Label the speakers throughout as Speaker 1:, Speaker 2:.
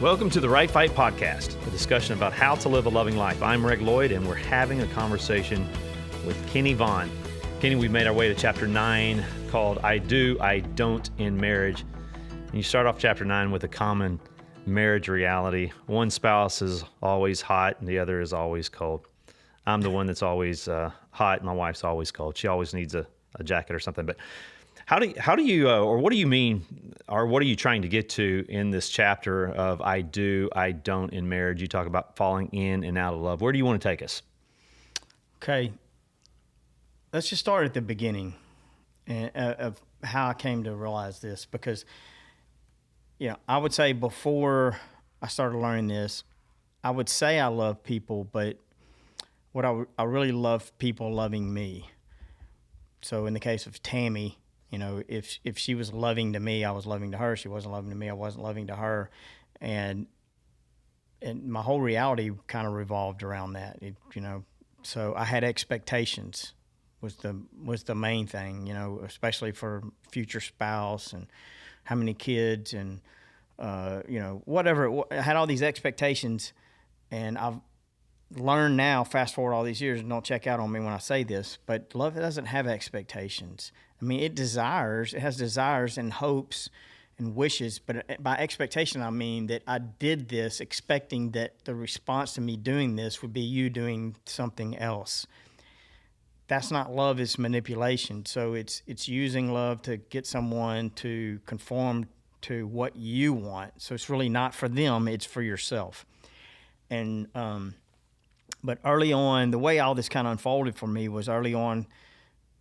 Speaker 1: Welcome to the Right Fight Podcast, a discussion about how to live a loving life. I'm Reg Lloyd, and we're having a conversation with Kenny Vaughn. Kenny, we've made our way to chapter 9 called I Do, I Don't in Marriage. And you start off chapter 9 with a common marriage reality. One spouse is always hot and the other is always cold. I'm the one that's always hot. My wife's always cold. She always needs a jacket or something. But how do you or what do you mean, or what are you trying to get to in this chapter of I do, I don't in marriage? You talk about falling in and out of love. Where do you want to take us?
Speaker 2: Okay, let's just start at the beginning of how I came to realize this, because I would say before I started learning this, I would say I love people, but what I really love people loving me. So in the case of Tammy, if she was loving to me, I was loving to her. She wasn't loving to me, I wasn't loving to her. And my whole reality kind of revolved around that. So I had expectations was the main thing, especially for future spouse and how many kids and whatever. I had all these expectations, and I've learned now, fast forward all these years, and don't check out on me when I say this, but love doesn't have expectations. I mean, it has desires and hopes and wishes, but by expectation, I mean that I did this expecting that the response to me doing this would be you doing something else. That's not love, it's manipulation. So it's using love to get someone to conform to what you want. So it's really not for them, it's for yourself. And but early on, the way all this kind of unfolded for me was early on,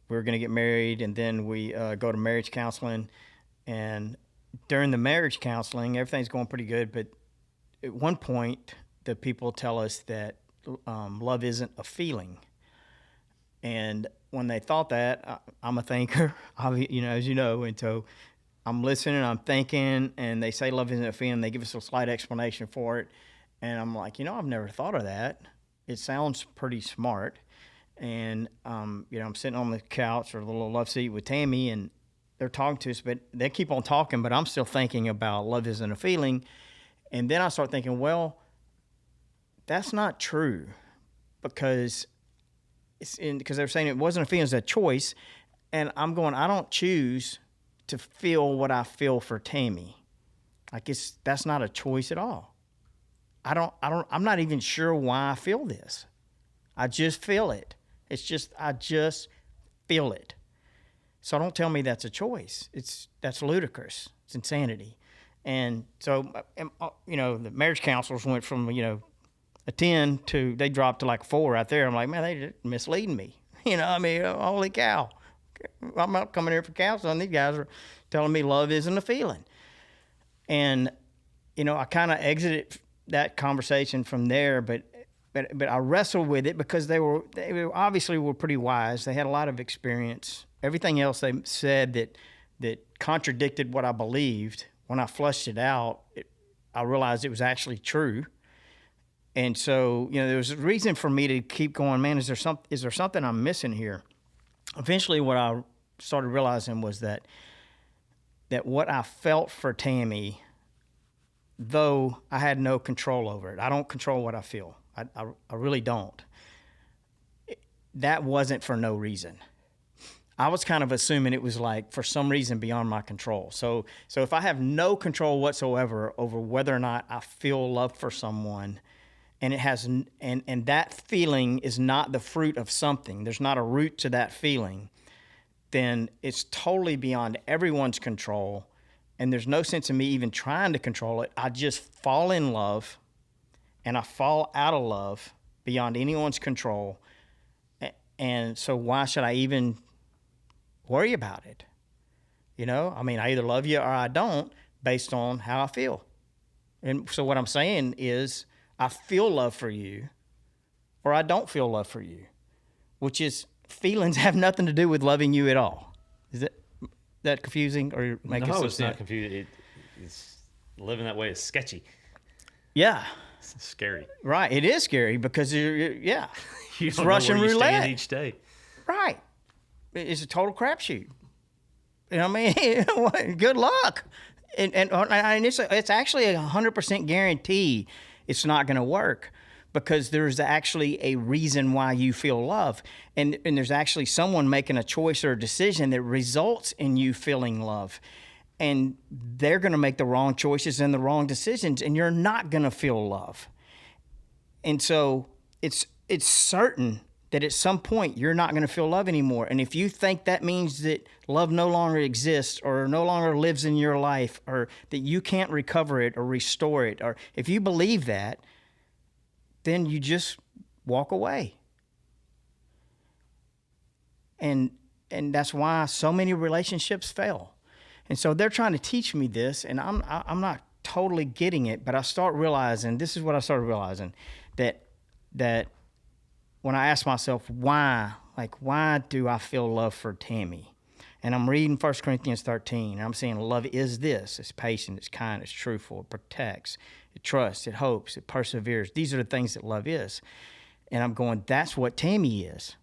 Speaker 2: we were going to get married, and then we go to marriage counseling. And during the marriage counseling, everything's going pretty good. But at one point, the people tell us that love isn't a feeling. And when they thought that, I'm a thinker, as you know, and so I'm listening, I'm thinking, and they say love isn't a feeling. They give us a slight explanation for it. And I'm like, I've never thought of that. It sounds pretty smart. And, I'm sitting on the couch or the little love seat with Tammy, and they're talking to us, but they keep on talking, but I'm still thinking about love isn't a feeling. And then I start thinking, well, that's not true, because they're saying it wasn't a feeling, it's a choice. And I'm going, I don't choose to feel what I feel for Tammy. That's not a choice at all. I'm not even sure why I feel this. I just feel it. I just feel it. So don't tell me that's a choice. That's ludicrous. It's insanity. And so, the marriage counselors went from, a 10 to, they dropped to like 4 right there. I'm like, man, they misleading me. Holy cow. I'm not coming here for counseling. These guys are telling me love isn't a feeling. And, I kind of exited that conversation from there, but I wrestled with it because they were obviously were pretty wise. They had a lot of experience. Everything else they said that contradicted what I believed. When I flushed it out, I realized it was actually true. And so, there was a reason for me to keep going. Man, is there something I'm missing here? Eventually, what I started realizing was that what I felt for Tammy, though I had no control over it. I don't control what I feel. I really don't. That wasn't for no reason. I was kind of assuming it was like for some reason beyond my control. So if I have no control whatsoever over whether or not I feel love for someone, and it has and that feeling is not the fruit of something, there's not a root to that feeling, then it's totally beyond everyone's control. And there's no sense in me even trying to control it. I just fall in love, and I fall out of love beyond anyone's control. And so why should I even worry about it? I either love you or I don't based on how I feel. And so what I'm saying is I feel love for you or I don't feel love for you, which is feelings have nothing to do with loving you at all. Is that confusing or making sense?
Speaker 1: No, it's not confusing. It's living that way is sketchy.
Speaker 2: Yeah.
Speaker 1: It's scary.
Speaker 2: Right. It is scary because
Speaker 1: you
Speaker 2: it's
Speaker 1: don't
Speaker 2: Russian
Speaker 1: know where you
Speaker 2: roulette
Speaker 1: stand each day.
Speaker 2: Right. It's a total crapshoot. You know what I mean? Good luck. And it's actually 100% guarantee it's not going to work, because there's actually a reason why you feel love. And there's actually someone making a choice or a decision that results in you feeling love. And they're going to make the wrong choices and the wrong decisions, and you're not going to feel love. And so it's certain that at some point you're not going to feel love anymore. And if you think that means that love no longer exists or no longer lives in your life, or that you can't recover it or restore it, or if you believe that, then you just walk away. And that's why so many relationships fail. And so they're trying to teach me this, and I'm not totally getting it, but I start realizing, this is what I started realizing, that when I ask myself, why do I feel love for Tammy? And I'm reading 1 Corinthians 13, and I'm saying love is this. It's patient, it's kind, it's truthful, it protects, it trusts, it hopes, it perseveres. These are the things that love is. And I'm going, that's what Tammy is.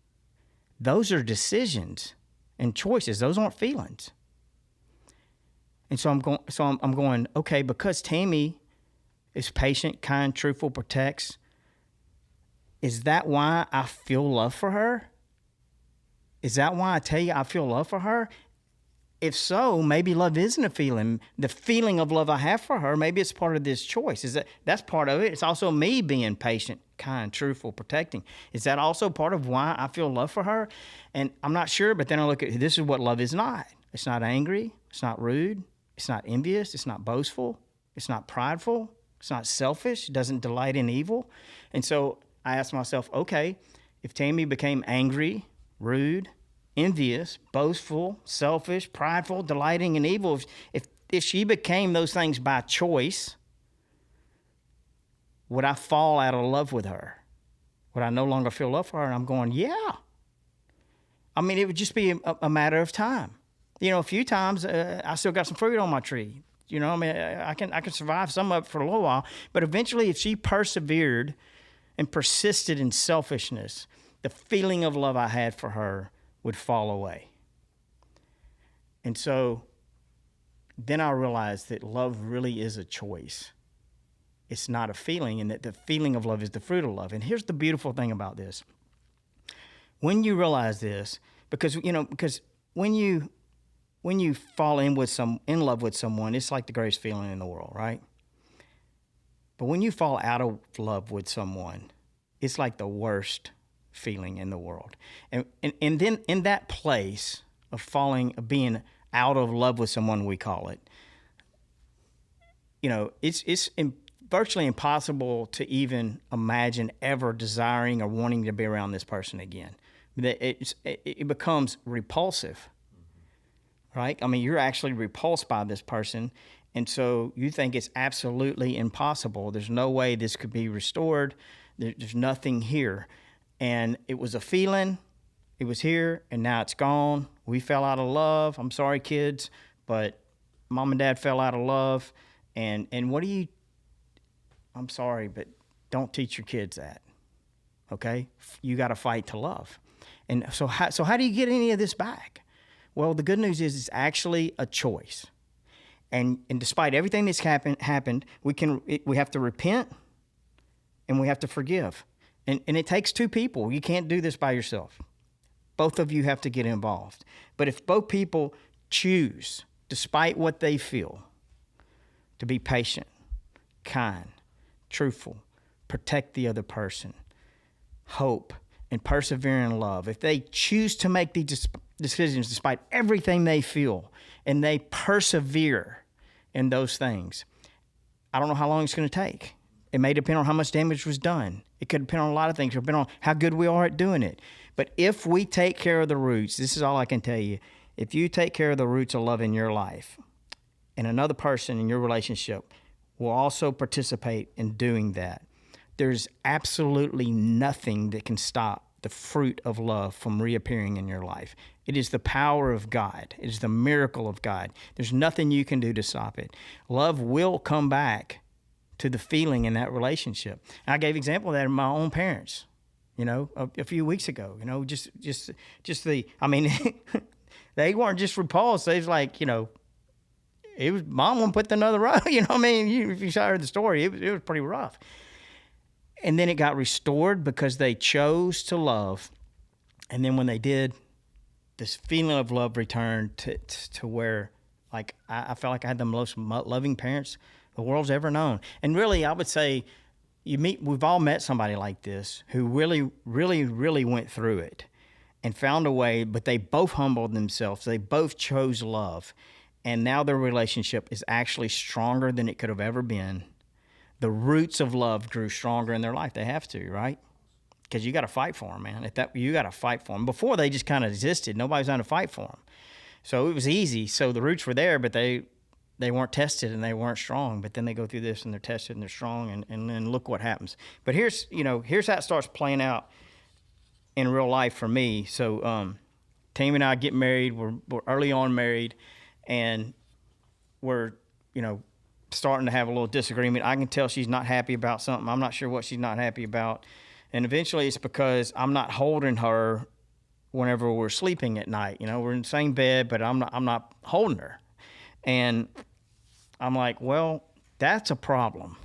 Speaker 2: Those are decisions and choices. Those aren't feelings. And so I'm going, okay, because Tammy is patient, kind, truthful, protects, is that why I feel love for her? Is that why I tell you I feel love for her? If so, maybe love isn't a feeling. The feeling of love I have for her, maybe it's part of this choice. That's part of it. It's also me being patient, kind, truthful, protecting. Is that also part of why I feel love for her? And I'm not sure, but then I look at, this is what love is not. It's not angry. It's not rude. It's not envious. It's not boastful. It's not prideful. It's not selfish. It doesn't delight in evil. And so I asked myself, okay, if Tammy became angry, rude, envious, boastful, selfish, prideful, delighting in evil, if she became those things by choice, would I fall out of love with her? Would I no longer feel love for her? And I'm going, yeah. I mean, it would just be a matter of time. You know, a few times I still got some fruit on my tree. You know, I mean, I can survive some of it for a little while, but eventually, if she persevered and persisted in selfishness, the feeling of love I had for her would fall away. And so then I realized that love really is a choice. It's not a feeling, and that the feeling of love is the fruit of love. And here's the beautiful thing about this. When you realize this, because when you fall in love with someone, it's like the greatest feeling in the world, right? But when you fall out of love with someone, it's like the worst feeling in the world. And then in that place of being out of love with someone, we call it, you know, it's virtually impossible to even imagine ever desiring or wanting to be around this person again. It becomes repulsive, right? I mean, you're actually repulsed by this person, and so you think it's absolutely impossible. There's no way this could be restored. There's nothing here. And it was a feeling, it was here, and now it's gone. We fell out of love. I'm sorry, kids, but mom and dad fell out of love. And I'm sorry, but don't teach your kids that, okay? You got to fight to love. And so how do you get any of this back? Well, the good news is it's actually a choice. And despite everything that's happened, we have to repent and we have to forgive. And it takes two people. You can't do this by yourself. Both of you have to get involved. But if both people choose, despite what they feel, to be patient, kind, truthful, protect the other person, hope, and persevere in love, if they choose to make these decisions despite everything they feel, and they persevere in those things, I don't know how long it's going to take. It may depend on how much damage was done. It could depend on a lot of things. It could depend on how good we are at doing it. But if we take care of the roots, this is all I can tell you. If you take care of the roots of love in your life, and another person in your relationship will also participate in doing that, there's absolutely nothing that can stop the fruit of love from reappearing in your life. It is the power of God. It is the miracle of God. There's nothing you can do to stop it. Love will come back to the feeling in that relationship. And I gave example of that in my own parents, you know, a few weeks ago, you know, they weren't just repulsed. They was like, you know, it was mom wouldn't put another rug. You know what I mean? If you heard the story, it was pretty rough. And then it got restored because they chose to love. And then when they did, this feeling of love returned to where, like, I felt like I had the most loving parents the world's ever known. And really, I would say we've all met somebody like this who really, really, really went through it and found a way, but they both humbled themselves. They both chose love. And now their relationship is actually stronger than it could have ever been. The roots of love grew stronger in their life. They have to, right? Because you got to fight for them, man. You got to fight for them. Before, they just kind of existed. Nobody was trying to fight for them. So it was easy. So the roots were there, but they weren't tested and they weren't strong. But then they go through this and they're tested and they're strong, and then look what happens. But here's how it starts playing out in real life for me. So Tammy and I get married. We're early on married, and we're, starting to have a little disagreement. I can tell she's not happy about something. I'm not sure what she's not happy about. And eventually it's because I'm not holding her whenever we're sleeping at night. We're in the same bed, but I'm not holding her. And I'm like, well, that's a problem,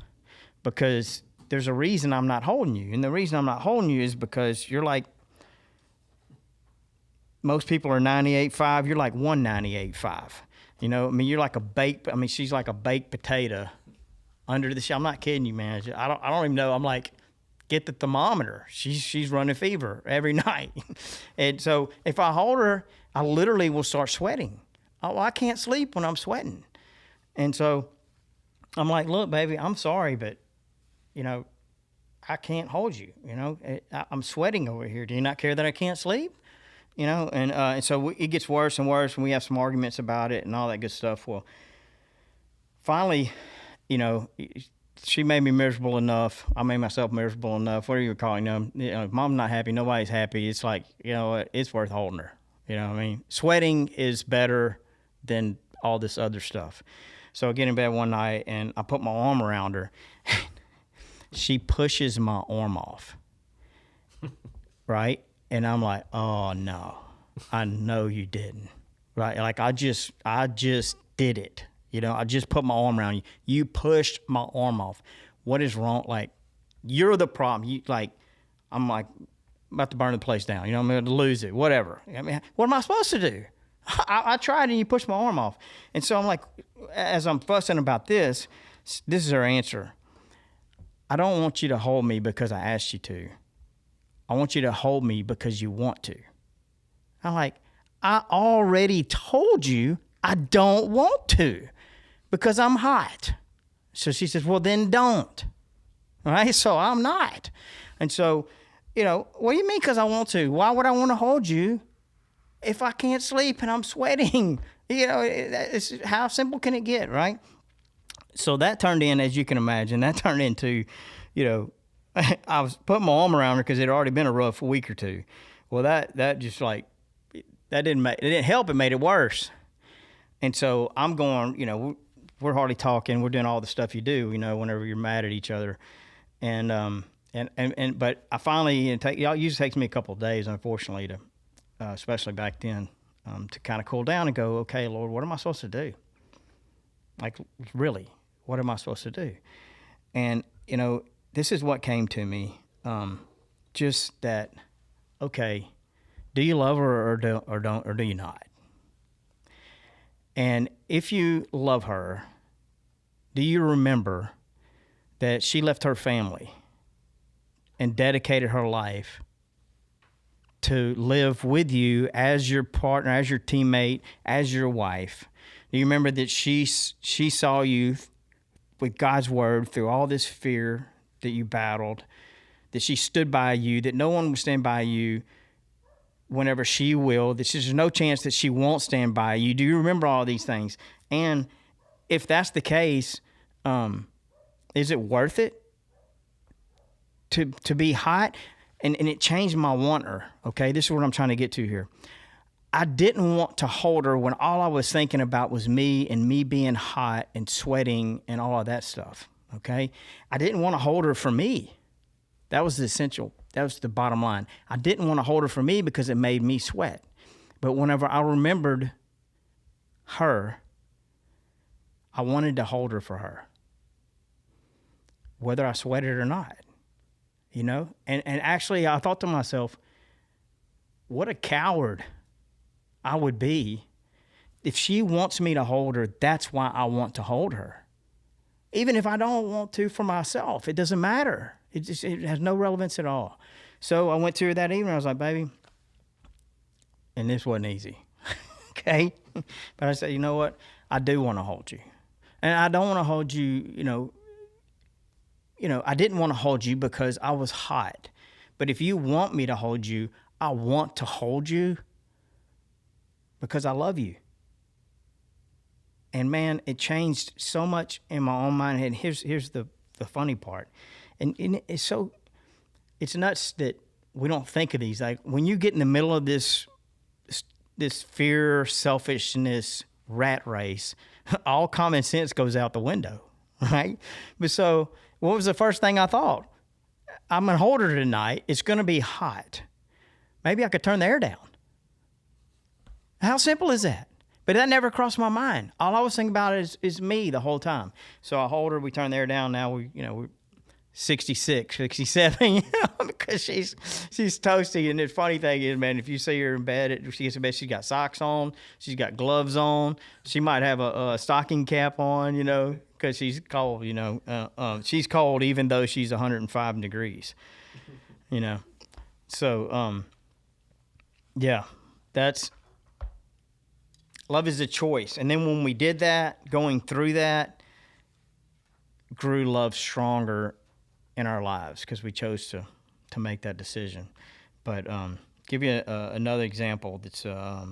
Speaker 2: because there's a reason I'm not holding you. And the reason I'm not holding you is because you're like, most people are 98.5. You're like 198.5. You're like she's like a baked potato under the shell. I'm not kidding you, man. I don't even know. I'm like, get the thermometer. She's running fever every night. And so if I hold her, I literally will start sweating. Oh, I can't sleep when I'm sweating. And so I'm like, look, baby, I'm sorry, but, I can't hold you. I'm sweating over here. Do you not care that I can't sleep? And so it gets worse and worse, and we have some arguments about it and all that good stuff. Well, finally, she made me miserable enough. I made myself miserable enough. What are you calling them? Mom's not happy. Nobody's happy. It's like, it's worth holding her. You know what I mean? Sweating is better than all this other stuff. So I get in bed one night, and I put my arm around her. She pushes my arm off, right? And I'm like, oh, no, I know you didn't, right? Like, I just did it. I just put my arm around you. You pushed my arm off. What is wrong? Like, you're the problem. I'm like about to burn the place down. I'm going to lose it, whatever. I mean, what am I supposed to do? I tried, and you pushed my arm off. And so I'm like, as I'm fussing about this is her answer. I don't want you to hold me because I asked you to. I want you to hold me because you want to. I'm like, I already told you I don't want to because I'm hot. So she says, well, then don't. All right? So I'm not. And so, what do you mean because I want to? Why would I want to hold you if I can't sleep and I'm sweating? How simple can it get, right? So that turned in, as you can imagine, into, I was putting my arm around her because it had already been a rough week or two. Well, that just like, it didn't help. It made it worse. And so I'm going, we're hardly talking. We're doing all the stuff you do, whenever you're mad at each other. But I finally, it usually takes me a couple of days, unfortunately, to, especially back then, to kind of cool down and go, okay, Lord, what am I supposed to do? Like, really, what am I supposed to do? And, this is what came to me. Just that, okay, do you love her or do you not? And if you love her, do you remember that she left her family and dedicated her life to live with you as your partner, as your teammate, as your wife? Do you remember that she saw you with God's word through all this fear that you battled, that she stood by you, that no one would stand by you whenever she will, that there's no chance that she won't stand by you? Do you remember all these things? And if that's the case, is it worth it to be hot? And it changed my want her, okay? This is what I'm trying to get to here. I didn't want to hold her when all I was thinking about was me and me being hot and sweating and all of that stuff, okay? I didn't want to hold her for me. That was the essential. That was the bottom line. I didn't want to hold her for me because it made me sweat. But whenever I remembered her, I wanted to hold her for her, whether I sweated or not, you know? And actually, I thought to myself, what a coward I would be if she wants me to hold her. That's why I want to hold her. Even if I don't want to for myself, it doesn't matter. It has no relevance at all. So I went to her that evening. I was like, baby, and this wasn't easy, okay? But I said, you know what? I do want to hold you. And I don't want to hold you, you know, I didn't want to hold you because I was hot. But if you want me to hold you, I want to hold you because I love you. And man, it changed so much in my own mind. And here's the funny part. And it's nuts that we don't think of these. Like when you get in the middle of this fear, selfishness, rat race, all common sense goes out the window, right? But so what was the first thing I thought? I'm going to hold her tonight. It's going to be hot. Maybe I could turn the air down. How simple is that? But that never crossed my mind. All I was thinking about is me the whole time. So I hold her, we turn the air down. Now we're 66, 67, because she's toasty. And the funny thing is, man, if you see her in bed, she gets in bed, she's got socks on, she's got gloves on, she might have a stocking cap on, because she's cold, she's cold even though she's 105 degrees, So, yeah, love is a choice. And then when we did that, going through that, grew love stronger in our lives because we chose to make that decision. But give you another example that's a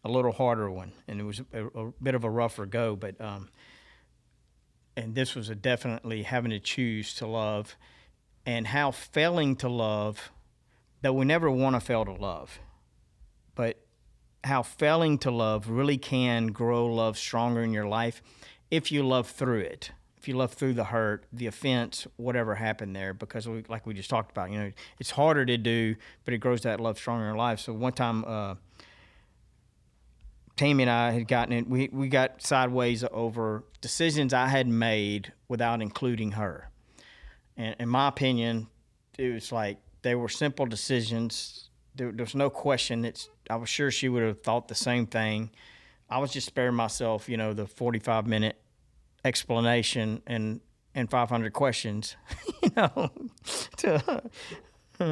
Speaker 2: little harder one, and it was a bit of a rougher go, but and this was definitely having to choose to love, and how failing to love, that we never want to fail to love, but how failing to love really can grow love stronger in your life if you love through it. If you love through the hurt, the offense, whatever happened there, because like we just talked about, it's harder to do, but it grows that love stronger in your life. So one time, Tammy and I had gotten it. We got sideways over decisions I had made without including her. And in my opinion, it was like they were simple decisions. There's no question. I was sure she would have thought the same thing. I was just sparing myself, the 45-minute explanation and 500 questions,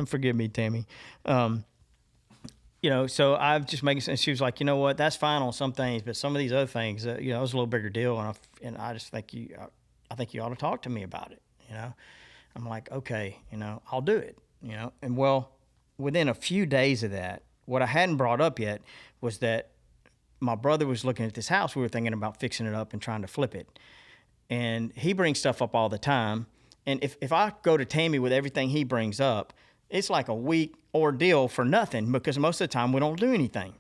Speaker 2: forgive me, Tammy. So I've just making sense. She was like, you know what, that's fine on some things, but some of these other things, it was a little bigger deal. And I just think I think you ought to talk to me about it. I'm like, okay, I'll do it, and well, within a few days of that, what I hadn't brought up yet was that my brother was looking at this house. We were thinking about fixing it up and trying to flip it. And he brings stuff up all the time. And if I go to Tammy with everything he brings up, it's like a week ordeal for nothing, because most of the time we don't do anything.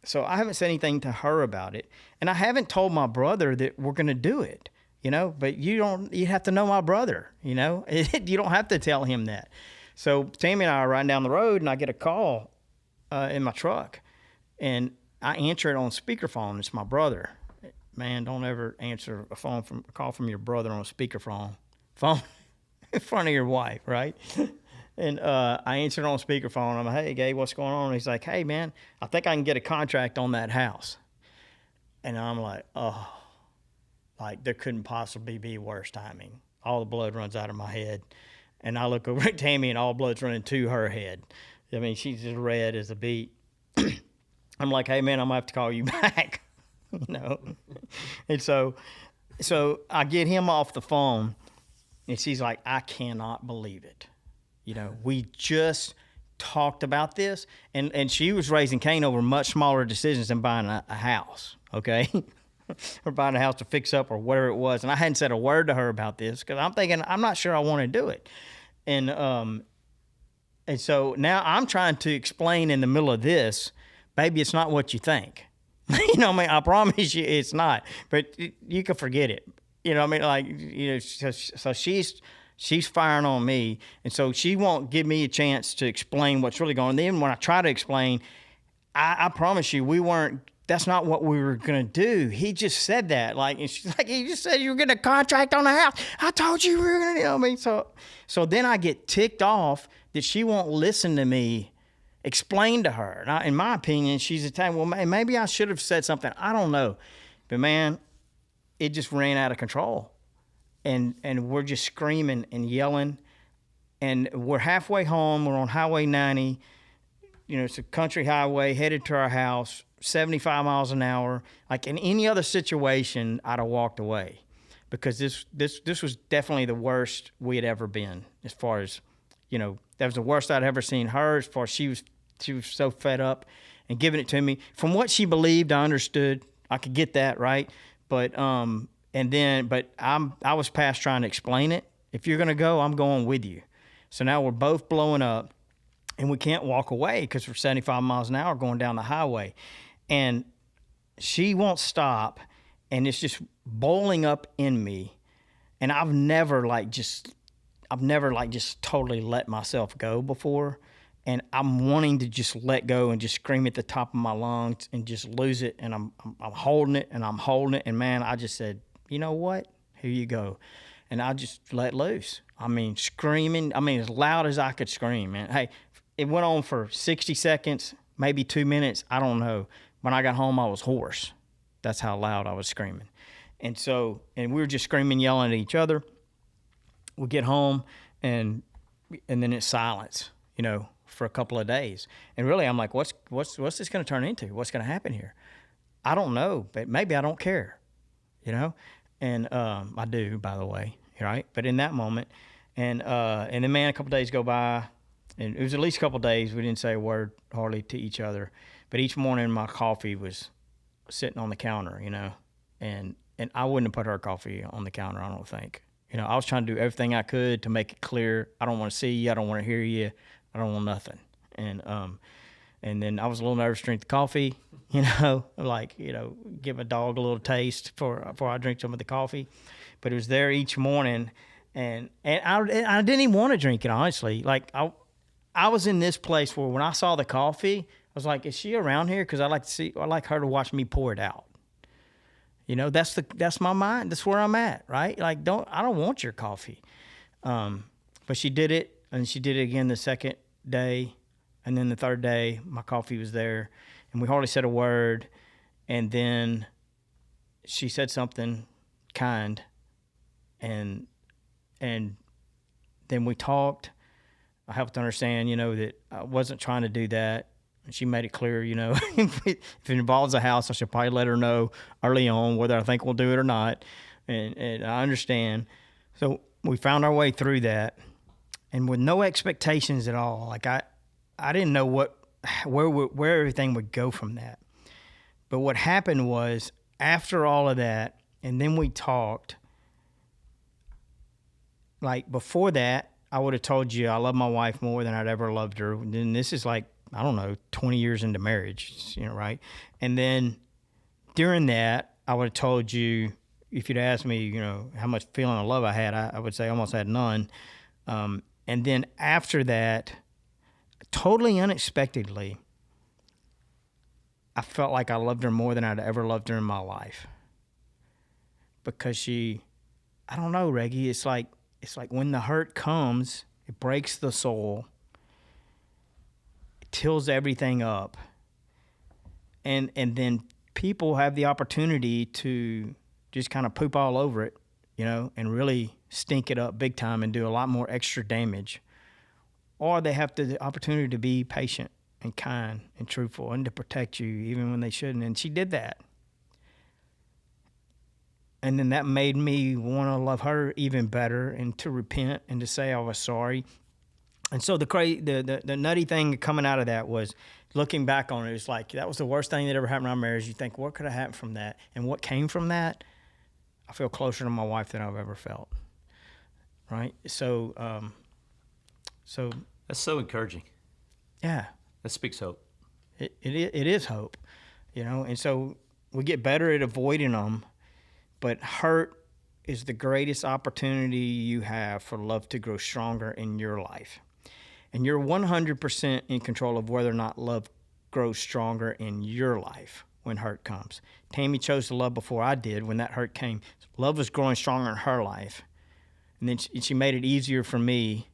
Speaker 2: So I haven't said anything to her about it. And I haven't told my brother that we're going to do it, but you have to know my brother, you don't have to tell him that. So Tammy and I are riding down the road, and I get a call in my truck, and I answer it on speakerphone. It's my brother. Man, don't ever answer a call from your brother on a speakerphone in front of your wife, right? And I answered on speakerphone. I'm like, hey, Gabe, what's going on? And he's like, hey, man, I think I can get a contract on that house. And I'm like, oh, like there couldn't possibly be worse timing. All the blood runs out of my head. And I look over at Tammy, and all blood's running to her head. I mean, she's as red as a beet. I'm like, hey, man, I'm going to have to call you back, And so I get him off the phone, and she's like, I cannot believe it. We just talked about this, and she was raising Cain over much smaller decisions than buying a house, okay? Or buying a house to fix up or whatever it was. And I hadn't said a word to her about this because I'm thinking, I'm not sure I want to do it. And so now I'm trying to explain in the middle of this, baby, it's not what you think. I promise you it's not. But you can forget it. So she's firing on me. And so she won't give me a chance to explain what's really going on. Then when I try to explain, I promise you, that's not what we were going to do. He just said that. Like, and she's like, he just said you were getting a contract on the house. I told you we were going to, you know what I mean? So then I get ticked off that she won't listen to me explain to her. And in my opinion, she's Italian. Well, maybe I should have said something. I don't know. But man, it just ran out of control. And we're just screaming and yelling. And we're halfway home. We're on Highway 90. You know, it's a country highway headed to our house, 75 miles an hour. Like in any other situation, I'd have walked away, because this was definitely the worst we had ever been. As far as, you know, that was the worst I'd ever seen her. As far as she was so fed up and giving it to me. From what she believed, I understood. I could get that, right? But I was past trying to explain it. If you're gonna go, I'm going with you. So now we're both blowing up. And we can't walk away because we're 75 miles an hour going down the highway. And she won't stop. And it's just boiling up in me. And I've never just totally let myself go before. And I'm wanting to just let go and just scream at the top of my lungs and just lose it. And I'm holding it and I'm holding it. And man, I just said, you know what? Here you go. And I just let loose. I mean, screaming. I mean, as loud as I could scream, man. Hey, it went on for 60 seconds, maybe 2 minutes. I don't know. When I got home, I was hoarse. That's how loud I was screaming. And we were just screaming, yelling at each other. We get home, and then it's silence, you know, for a couple of days. And really, I'm like, what's this going to turn into? What's going to happen here? I don't know, but maybe I don't care, you know? And I do, by the way, right? But in that moment, and then, man, a couple of days go by. And it was at least a couple of days. We didn't say a word hardly to each other. But each morning my coffee was sitting on the counter, you know. And I wouldn't have put her coffee on the counter, I don't think. You know, I was trying to do everything I could to make it clear. I don't want to see you. I don't want to hear you. I don't want nothing. And then I was a little nervous to drink the coffee, you know, like, you know, give a dog a little taste before I drink some of the coffee. But it was there each morning. And I didn't even want to drink it, honestly. Like, I was in this place where when I saw the coffee, I was like, is she around here? Because I like her to watch me pour it out. You know, that's my mind. That's where I'm at, right? Like, I don't want your coffee. But she did it, and she did it again the second day. And then the third day, my coffee was there, and we hardly said a word. And then she said something kind, and then we talked. I helped understand, you know, that I wasn't trying to do that. And she made it clear, you know, if it involves a house, I should probably let her know early on whether I think we'll do it or not. And I understand. So we found our way through that, and with no expectations at all. Like I didn't know where everything would go from that. But what happened was, after all of that, and then we talked, like before that, I would have told you I love my wife more than I'd ever loved her. And then this is like, I don't know, 20 years into marriage, you know, right? And then during that, I would have told you, if you'd asked me, you know, how much feeling of love I had, I would say I almost had none. And then after that, totally unexpectedly, I felt like I loved her more than I'd ever loved her in my life. Because I don't know, Reggie, it's like when the hurt comes, it breaks the soul, it tills everything up, and then people have the opportunity to just kind of poop all over it, you know, and really stink it up big time and do a lot more extra damage. Or they have the opportunity to be patient and kind and truthful and to protect you even when they shouldn't. And she did that. And then that made me want to love her even better and to repent and to say I was sorry. And so the nutty thing coming out of that was, looking back on it, it's like that was the worst thing that ever happened in our marriage. You think, what could have happened from that? And what came from that? I feel closer to my wife than I've ever felt. Right? So
Speaker 1: that's so encouraging.
Speaker 2: Yeah.
Speaker 1: That speaks hope.
Speaker 2: It is hope, you know. And so we get better at avoiding them. But hurt is the greatest opportunity you have for love to grow stronger in your life. And you're 100% in control of whether or not love grows stronger in your life. when hurt comes. Tammy chose to love before I did when that hurt came. Love was growing stronger in her life. And then she made it easier for me,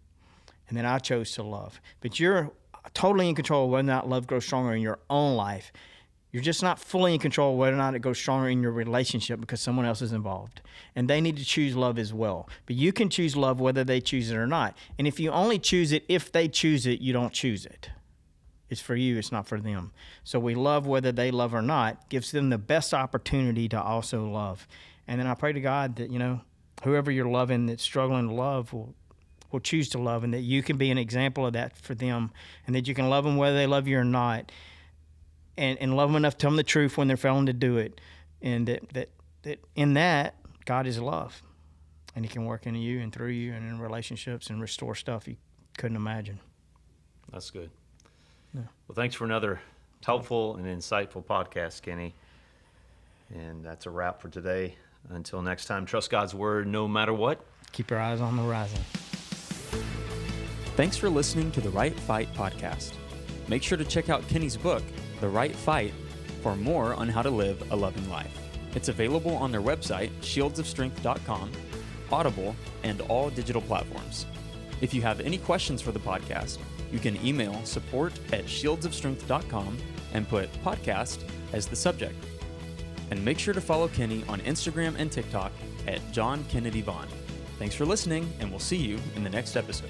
Speaker 2: and then I chose to love. But you're totally in control of whether or not love grows stronger in your own life. You're just not fully in control of whether or not it goes stronger in your relationship because someone else is involved. And they need to choose love as well. But you can choose love whether they choose it or not. And if you only choose it if they choose it, you don't choose it. It's for you, it's not for them. So we love whether they love or not, gives them the best opportunity to also love. And then I pray to God that, whoever you're loving that's struggling to love will choose to love, and that you can be an example of that for them, and that you can love them whether they love you or not, and love them enough to tell them the truth when they're failing to do it, and that in that, God is love, and He can work in you and through you and in relationships and restore stuff you couldn't imagine.
Speaker 1: That's good.
Speaker 2: Yeah.
Speaker 1: Well, thanks for another helpful and insightful podcast, Kenny. And that's a wrap for today. Until next time, trust God's word no matter what.
Speaker 2: Keep your eyes on the horizon.
Speaker 3: Thanks for listening to the Right Fight podcast. Make sure to check out Kenny's book, The Right Fight, for more on how to live a loving life. It's available on their website, shieldsofstrength.com, Audible, and all digital platforms. If you have any questions for the podcast, you can email support@shieldsofstrength.com and put podcast as the subject. And make sure to follow Kenny on Instagram and TikTok @JohnKennedyVaughn. Thanks for listening, and we'll see you in the next episode.